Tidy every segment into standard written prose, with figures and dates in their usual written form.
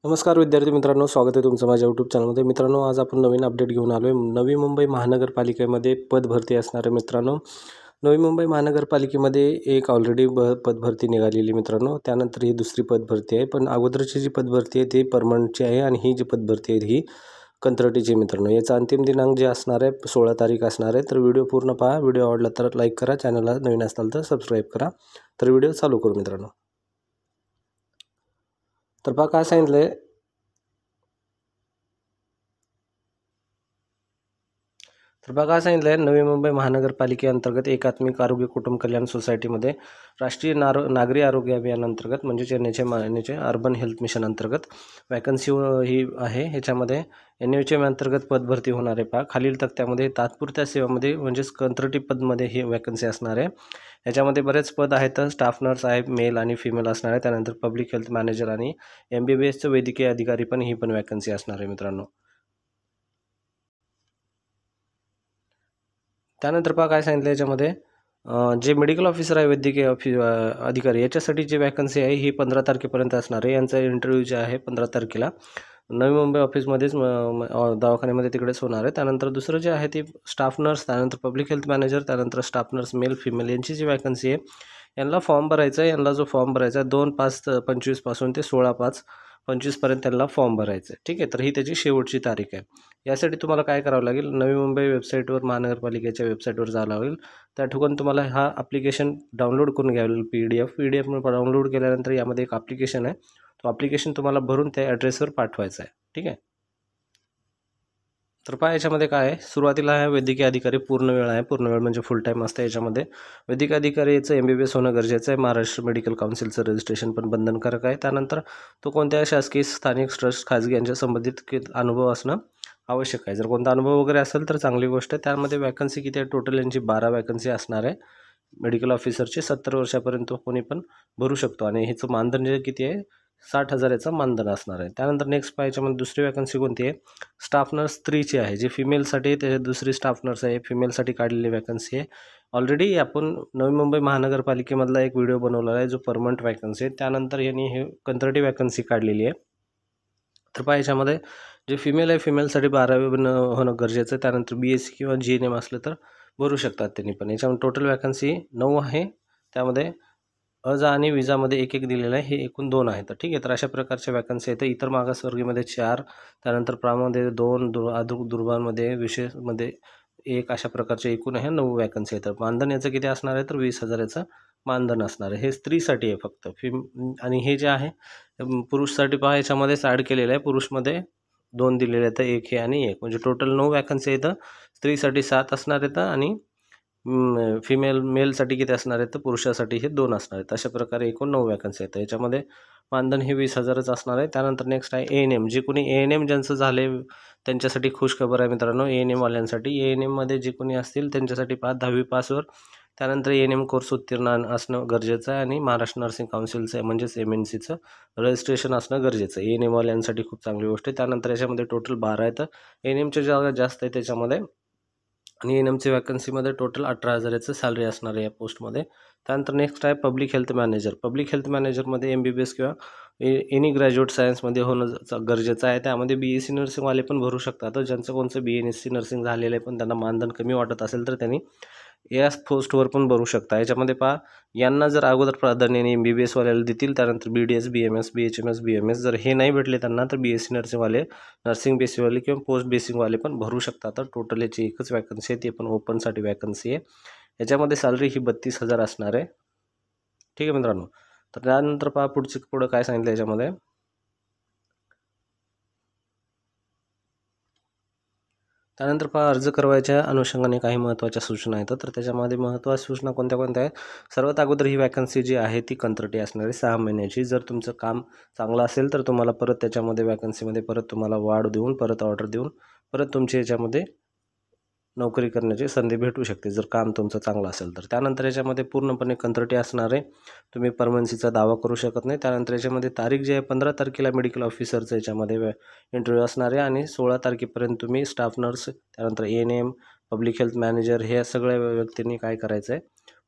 नमस्कार विद्यार्थी मित्रांनो, स्वागत आहे तुमचं माझ्या यूट्यूब चॅनलमध्ये. मित्रांनो, आज आपण नवीन अपडेट घेऊन आलो आहे. नवी मुंबई महानगरपालिकेमध्ये पदभरती असणार आहे. मित्रांनो, नवी मुंबई महानगरपालिकेमध्ये एक ऑलरेडी पदभरती निघालेली मित्रांनो. त्यानंतर ही दुसरी पदभरती आहे, पण अगोदरची जी पदभरती आहे ती परमनंटची आहे आणि ही जी पदभरती आहे ही कंत्राटीची मित्रांनो. याचा अंतिम दिनांक जे असणार आहे 16 तारीख असणार आहे. तर व्हिडिओ पूर्ण पहा. व्हिडिओ आवडला तर लाईक करा, चॅनलला नवीन असाल तर सबस्क्राईब करा. तर व्हिडिओ चालू करू मित्रांनो. तर पहा काय सांगितलं आहे. तर बघा सांगितलं आहे, नवी मुंबई महानगरपालिकेअंतर्गत एकात्मिक आरोग्य कुटुंब कल्याण सोसायटीमध्ये राष्ट्रीय नागरी आरोग्य अभियानांतर्गत म्हणजे NHM अर्बन हेल्थ मिशन अंतर्गत वॅकन्सी ही आहे. ह्याच्यामध्ये NHM अंतर्गत पदभरती होणार आहे. पहा खालील तक्त्यामध्ये तात्पुरत्या सेवामध्ये म्हणजेच कंत्राटी पदमध्ये ही वॅकन्सी असणार आहे. याच्यामध्ये बरेच पद आहेत. स्टाफ नर्स आहे, मेल आणि फिमेल असणार आहे. त्यानंतर पब्लिक हेल्थ मॅनेजर आणि MBBSचं वैद्यकीय अधिकारी पण ही पण वॅकन्सी असणार आहे मित्रांनो. त्यानंतर पहा काय सांगितलं याच्यामध्ये, जे मेडिकल ऑफिसर आहे वैद्यकीय अधिकारी याच्यासाठी जी वॅकन्सी आहे ही 15 तारखेपर्यंत असणार आहे. यांचा इंटरव्ह्यू जे आहे 15 तारखेला नवी मुंबई ऑफिसमध्येच दवाखान्यामध्ये तिकडेच होणार आहे. त्यानंतर दुसरं जे आहे ते स्टाफ नर्स, त्यानंतर पब्लिक हेल्थ मॅनेजर, त्यानंतर स्टाफ नर्स मेल फिमेल यांची जी वॅकन्सी आहे यांना फॉर्म भरायचा आहे. यांना जो फॉर्म भरायचा आहे 2/5/25 पासून ते 16/5/25पर्यंत त्यांना फॉर्म भरायचं आहे. ठीक आहे, तर ही त्याची शेवटची तारीख आहे. यासाठी तुम्हाला काय करावं लागेल, नवी मुंबई वेबसाईटवर महानगरपालिकेच्या वेबसाईटवर जावं लागेल. त्या ठिकाणी तुम्हाला हा ॲप्लिकेशन डाउनलोड करून घ्यावं लागेल. PDF डाउनलोड केल्यानंतर यामध्ये एक ॲप्लिकेशन आहे. तो ॲप्लिकेशन तुम्हाला भरून त्या ॲड्रेसवर पाठवायचा आहे. ठीक आहे. तर पहा याच्यामध्ये काय आहे, सुरुवातीला आहे वैद्यकीय अधिकारी पूर्ण वेळ आहे. पूर्ण वेळ म्हणजे फुल टाईम असतं. याच्यामध्ये वैद्यकीय अधिकारीचं MBBS होणं गरजेचं आहे. महाराष्ट्र मेडिकल काउन्सिलचं रजिस्ट्रेशन पण बंधनकारक आहे. त्यानंतर तो कोणत्या शासकीय स्थानिक ट्रस्ट खाजगी यांच्या संबंधित अनुभव असणं आवश्यक आहे. जर कोणता अनुभव वगैरे असेल तर चांगली गोष्ट आहे. त्यामध्ये वॅकन्सी किती आहे, टोटल यांची 12 वॅकन्सी असणार आहे. मेडिकल ऑफिसरचे 70 वर्षापर्यंत कोणी पण भरू शकतो आणि ह्याचं मानधन जे किती आहे 60,000 याचं मानधन असणार आहे. त्यानंतर नेक्स्ट पाहायच्यामध्ये दुसरी वॅकन्सी कोणती आहे, स्टाफ नर्स स्त्रीची आहे. जी फिमेलसाठी ते दुसरी स्टाफ नर्स आहे, फिमेलसाठी काढलेली वॅकन्सी आहे. ऑलरेडी आपण नवी मुंबई महानगरपालिकेमधला एक व्हिडिओ बनवलेला आहे जो परमनंट वॅकन्सी आहे. त्यानंतर यांनी हे कंत्राटी वॅकन्सी काढलेली आहे. तर पहा याच्यामध्ये जे फिमेल आहे फिमेलसाठी 12वी होणं गरजेचं आहे. त्यानंतर BSc किंवा GNM असलं तर भरू शकतात त्यांनी पण. याच्यामध्ये टोटल वॅकन्सी 9 आहे. त्यामध्ये अजा आणि विजामध्ये एक दिलेलं आहे. हे एकूण 2 आहेत. ठीक आहे, तर अशा प्रकारच्या वॅकन्सी आहेत. इतर मागासवर्गीयमध्ये 4, त्यानंतर प्रामध्ये 2, अधूक दुर्बलमध्ये विशेषमध्ये 1, अशा प्रकारचे एकूण आहे 9 वॅकन्सी आहेत. मानधन याचं किती असणार आहे तर 20,000 याचं मानधन असणार आहे. हे स्त्रीसाठी आहे फक्त. आणि हे जे आहे पुरुषसाठी पहा याच्यामध्येच ॲड केलेलं आहे. पुरुषमध्ये 2 दिलेले आहेत, 1 हे आणि 1, म्हणजे टोटल 9 वॅकन्सी आहेत. स्त्रीसाठी 7 असणार आहेत आणि मेलसाठी किती असणार आहेत तर पुरुषासाठी हे 2 असणार आहेत. अशा प्रकारे एकूण 9 वॅकन्सी आहेत. याच्यामध्ये मानधन हे 20,000च असणार आहे. त्यानंतर नेक्स्ट आहे ANM. जे कोणी ANM ज्यांचं झाले त्यांच्यासाठी खुश खबर आहे मित्रांनो. ANM वाल्यांसाठी, ANMमध्ये जे कोणी असतील त्यांच्यासाठी 10वी पासवर त्यानंतर ANM कोर्स उत्तीर्ण असणं गरजेचं आहे आणि महाराष्ट्र नर्सिंग काउन्सिलचं म्हणजेच MNCचं रजिस्ट्रेशन असणं गरजेचं आहे. ANM वाल्यांसाठी खूप चांगली गोष्ट आहे. त्यानंतर याच्यामध्ये टोटल 12 आहेत. ANMच्या जागा जास्त आहे त्याच्यामध्ये आणि ANMची वॅकन्सीमध्ये टोटल 18,000 याचं सॅलरी असणार आहे या पोस्टमध्ये. त्यानंतर नेक्स्ट आहे public health manager. Public health मॅनेजरमध्ये MBBS किंवा एनी ग्रॅज्युएट सायन्समध्ये होणं गरजेचं आहे. त्यामध्ये BSc नर्सिंगवाले पण भरू शकतात. ज्यांचं कोणचं BNSC नर्सिंग झालेलं आहे पण त्यांना मानधन कमी वाटत असेल तर त्यांनी या पोस्टवर पण भरू शकता. याच्यामध्ये पहा यांना जर अगोदर प्राधान्याने MBBS वाल्याला देतील, त्यानंतर BDS BMS BHMS BMS जर हे नाही भेटले त्यांना तर BSc नर्सिंगवाले, नर्सिंग बेसिकवाले किंवा पोस्ट बेसिकवाले पण भरू शकतात. तर टोटल याची एकच वॅकन्सी आहे, ती पण ओपनसाठी वॅकन्सी आहे. याच्यामध्ये सॅलरी ही 32,000 असणार आहे. ठीक आहे मित्रांनो. तर त्यानंतर पहा पुढं काय सांगितलं याच्यामध्ये, त्यानंतर पहा अर्ज करवायच्या अनुषंगाने काही महत्त्वाच्या सूचना आहेत. तर त्याच्यामध्ये महत्त्वाच्या सूचना कोणत्या आहेत, सर्वात अगोदर ही वॅकन्सी जी आहे ती कंत्राटी असणार आहे 6 महिन्याची. जर तुमचं काम चांगलं असेल तर तुम्हाला परत त्याच्यामध्ये वॅकन्सीमध्ये परत तुम्हाला वाढ देऊन, परत ऑर्डर देऊन, परत तुमच्या याच्यामध्ये नोकरी करण्याची संधी भेटू शकते जर काम तुमचं चांगलं असेल तर. त्यानंतर याच्यामध्ये पूर्णपणे कंत्राटी असणार आहे. तुम्ही परमनन्सीचा दावा करू शकत नाही. त्यानंतर याच्यामध्ये तारीख जी आहे 15 तारखेला मेडिकल ऑफिसरचं याच्यामध्ये इंटरव्ह्यू असणार आहे आणि 16 तारखेपर्यंत तुम्ही स्टाफ नर्स, त्यानंतर ANM, पब्लिक हेल्थ मॅनेजर हे सगळ्या व्यक्तींनी काय करायचं आहे,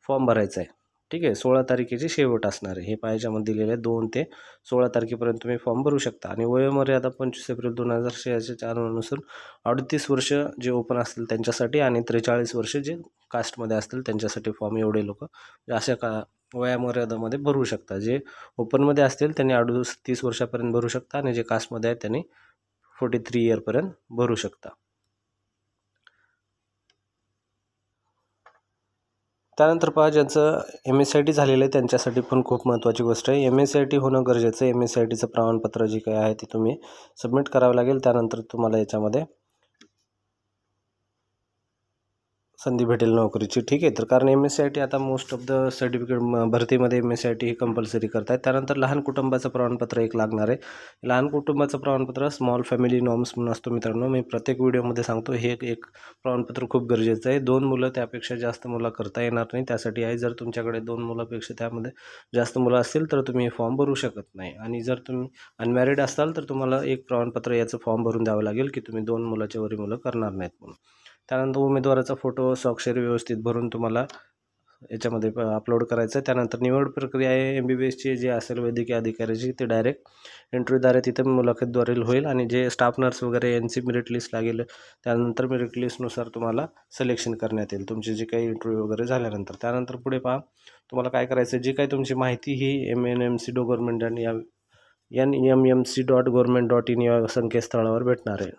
फॉर्म भरायचा आहे. ठीक आहे. 16 तारखेची शेवट असणार आहे. हे याच्यामध्ये दिलेलं आहे 2 ते 16 तारखेपर्यंत तुम्ही फॉर्म भरू शकता आणि वयोमर्यादा 25 एप्रिल 2006च्या अनुसार 38 वर्ष जे ओपन असतील त्यांच्यासाठी आणि 43 वर्ष जे कास्टमध्ये असतील त्यांच्यासाठी फॉर्म एवढे लोक अशा वयामर्यादामध्ये भरू शकता. जे ओपनमध्ये असतील त्यांनी 38 वर्षापर्यंत भरू शकता आणि जे कास्टमध्ये आहेत त्यांनी 43 इयरपर्यंत भरू शकता. त्यानंतर पहा ज्यांचं MSCIT झालेलं आहे त्यांच्यासाठी पण खूप महत्त्वाची गोष्ट आहे. MSCIT होणं गरजेचं आहे. MSCITचं प्रमाणपत्र जे काही आहे ते तुम्ही सबमिट करावं लागेल. त्यानंतर तुम्हाला याच्यामध्ये संधी भेटेल नोकरीची. ठीक आहे. तर कारण MSCIT आता मोस्ट ऑफ द सर्टिफिकेट भरतीमध्ये MSCIT ही कंपल्सरी करतात. त्यानंतर लहान कुटुंबाचं प्रमाणपत्र एक लागणार आहे. लहान कुटुंबाचं प्रमाणपत्र स्मॉल फॅमिली नॉर्म्स म्हणून असतो मित्रांनो. मी प्रत्येक व्हिडिओमध्ये सांगतो हे एक प्रमाणपत्र खूप गरजेचं आहे. 2 मुलं त्यापेक्षा जास्त मुलं करता येणार नाही. त्यासाठी आहे जर तुमच्याकडे 2 मुलापेक्षा त्यामध्ये जास्त मुलं असतील तर तुम्ही हे फॉर्म भरू शकत नाही आणि जर तुम्ही अनमॅरिड असाल तर तुम्हाला एक प्रमाणपत्र याचं फॉर्म भरून द्यावं लागेल की तुम्ही 2 मुलाच्या वरील मुलं करणार नाहीत म्हणून. त्यानंतर उमेदवाराचा फोटो स्वाक्षरी व्यवस्थित भरून तुम्हाला याच्यामध्ये अपलोड करायचं आहे. त्यानंतर निवड प्रक्रिया आहे MBBSची जी असेल वैद्यकीय अधिकाऱ्याची ते डायरेक्ट इंटरव्ह्यूद्वारे तिथे मुलाखतद्वारे होईल आणि जे स्टाफ नर्स वगैरे यांची मेरिट लिस्ट लागेल. त्यानंतर मेरिट लिस्टनुसार तुम्हाला सिलेक्शन करण्यात येईल तुमची जी काही इंटरव्ह्यू वगैरे झाल्यानंतर. त्यानंतर पुढे पहा तुम्हाला काय करायचं आहे. जी काही तुमची माहिती ही MNMC.government या NMMC.government.in या संकेतस्थळावर भेटणार आहे.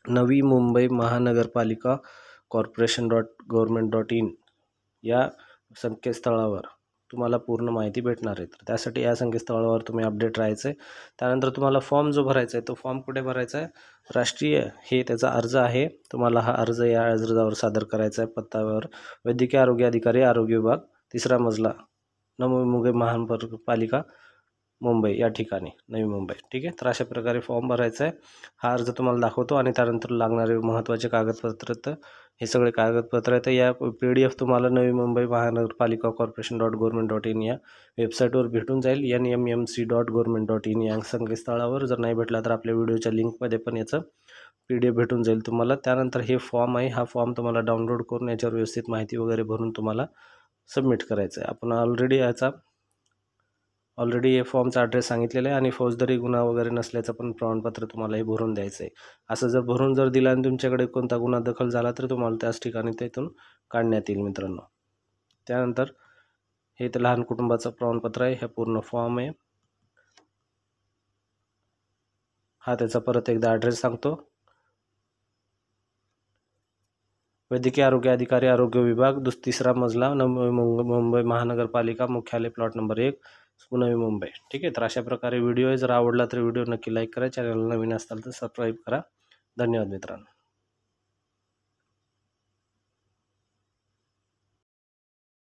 नवी मुंबई महानगरपालिका corporation.government.in या संकेतस्थळावर तुम्हाला पूर्ण माहिती भेटणार आहे. तर त्यासाठी या संकेतस्थळावर तुम्ही अपडेट राहायचं आहे. त्यानंतर तुम्हाला फॉर्म जो भरायचा आहे तो फॉर्म कुठे भरायचा आहे. राष्ट्रीय हे त्याचा अर्ज आहे. तुम्हाला हा अर्ज या अर्जावर सादर करायचा आहे. पत्त्यावर वैद्यकीय आरोग्य अधिकारी आरोग्य विभाग 3रा मजला नवी मुंबई महानगरपालिका मुंबई या ठिकाणी नवी मुंबई. ठीक आहे. तर अशा प्रकारे फॉर्म भरायचा आहे. हा अर्ज तुम्हाला दाखवतो आणि त्यानंतर लागणारे महत्त्वाचे कागदपत्र तर हे सगळे कागदपत्र आहेत. या PDF तुम्हाला नवी मुंबई महानगरपालिका corporation.government.in या वेबसाईटवर भेटून जाईल. NMMC.government.in या संकेतस्थळावर. जर नाही भेटला तर आपल्या व्हिडिओच्या लिंकमध्ये पण याचं PDF भेटून जाईल तुम्हाला. त्यानंतर हे फॉर्म आहे. हा फॉर्म तुम्हाला डाउनलोड करून याच्यावर व्यवस्थित माहिती वगैरे भरून तुम्हाला सबमिट करायचं आहे. आपण ऑलरेडी हे फॉर्मचा ॲड्रेस सांगितलेला आहे आणि फौजदारी गुन्हा वगैरे नसल्याचं पण प्रमाणपत्र तुम्हाला हे भरून द्यायचं आहे. असं जर भरून दिलं आणि तुमच्याकडे कोणता गुन्हा दाखल झाला तर तुम्हाला त्याच ठिकाणी त्यातून काढण्यात येईल मित्रांनो. त्यानंतर हे तर लहान कुटुंबाचं प्रमाणपत्र आहे. हे पूर्ण फॉर्म आहे. हा त्याचा परत एकदा ॲड्रेस सांगतो. वैद्यकीय आरोग्य अधिकारी आरोग्य विभाग 3रा मजला मुंबई महानगरपालिका मुख्यालय प्लॉट नंबर 1 नवी मुंबई. ठीक आहे. तर अशा प्रकारे व्हिडिओ आहे. जर आवडला तर व्हिडिओ नक्की लाईक करा. चॅनलला नवीन असाल तर सबस्क्राईब करा. धन्यवाद मित्रांनो.